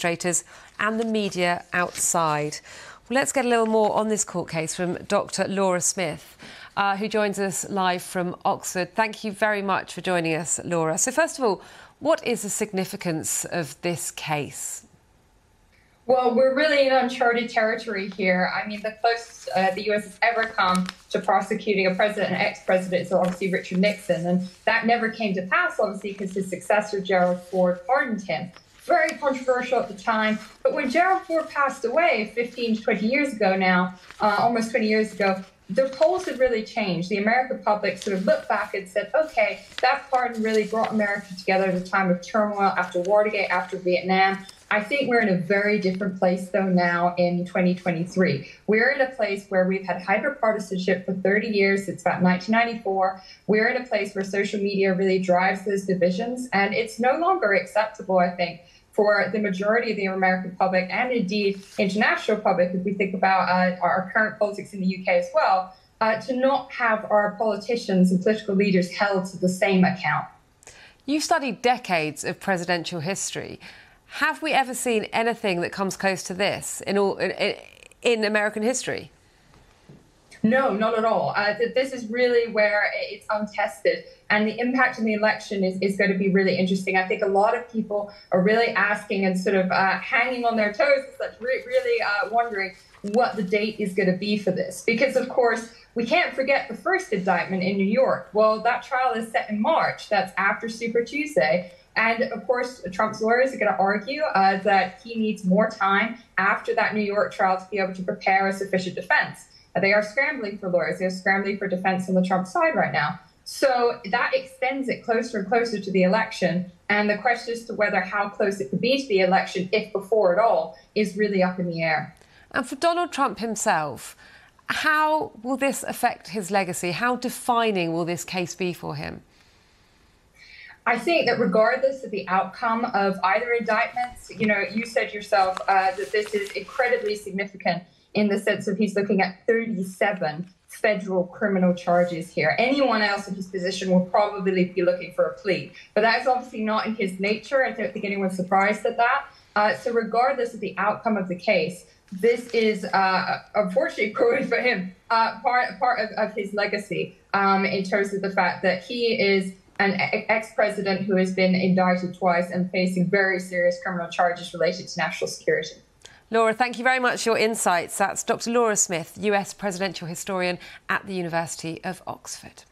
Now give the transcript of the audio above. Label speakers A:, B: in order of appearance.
A: demonstrators and the media outside. Well, let's get a little more on this court case from Dr. Laura Smith, who joins us live from Oxford. Thank you very much for joining us, Laura. So first of all, what is the significance of this case?
B: Well, we're really in uncharted territory here. I mean, the closest the US has ever come to prosecuting a president and ex-president is obviously Richard Nixon. And that never came to pass, obviously, because his successor, Gerald Ford, pardoned him. Very controversial at the time. But when Gerald Ford passed away 15 to 20 years ago now, almost 20 years ago, the polls had really changed. The American public sort of looked back and said, OK, that pardon really brought America together at a time of turmoil after Watergate, after Vietnam. I think we're in a very different place, though, now in 2023. We're in a place where we've had hyper-partisanship for 30 years. It's about 1994. We're in a place where social media really drives those divisions. And it's no longer acceptable, I think, for the majority of the American public and indeed international public, if we think about our current politics in the UK as well, to not have our politicians and political leaders held to the same account.
A: You've studied decades of presidential history. Have we ever seen anything that comes close to this in American history?
B: No, not at all. This is really where it's untested. And the impact on the election is going to be really interesting. I think a lot of people are really asking and sort of hanging on their toes, really wondering what the date is going to be for this. Because, of course, we can't forget the first indictment in New York. Well, that trial is set in March. That's after Super Tuesday. And, of course, Trump's lawyers are going to argue that he needs more time after that New York trial to be able to prepare a sufficient defense. They are scrambling for lawyers. They're scrambling for defense on the Trump side right now. So that extends it closer and closer to the election. And the question as to whether how close it could be to the election, if before at all, is really up in the air.
A: And for Donald Trump himself, how will this affect his legacy? How defining will this case be for him?
B: I think that regardless of the outcome of either indictments, you said yourself that this is incredibly significant in the sense of he's looking at 37 federal criminal charges here. Anyone else in his position will probably be looking for a plea. But that's obviously not in his nature. I don't think anyone's surprised at that. So regardless of the outcome of the case, this is, unfortunately, probably for him, part of his legacy in terms of the fact that he is an ex-president who has been indicted twice and facing very serious criminal charges related to national security.
A: Laura, thank you very much for your insights. That's Dr. Laura Smith, US presidential historian at the University of Oxford.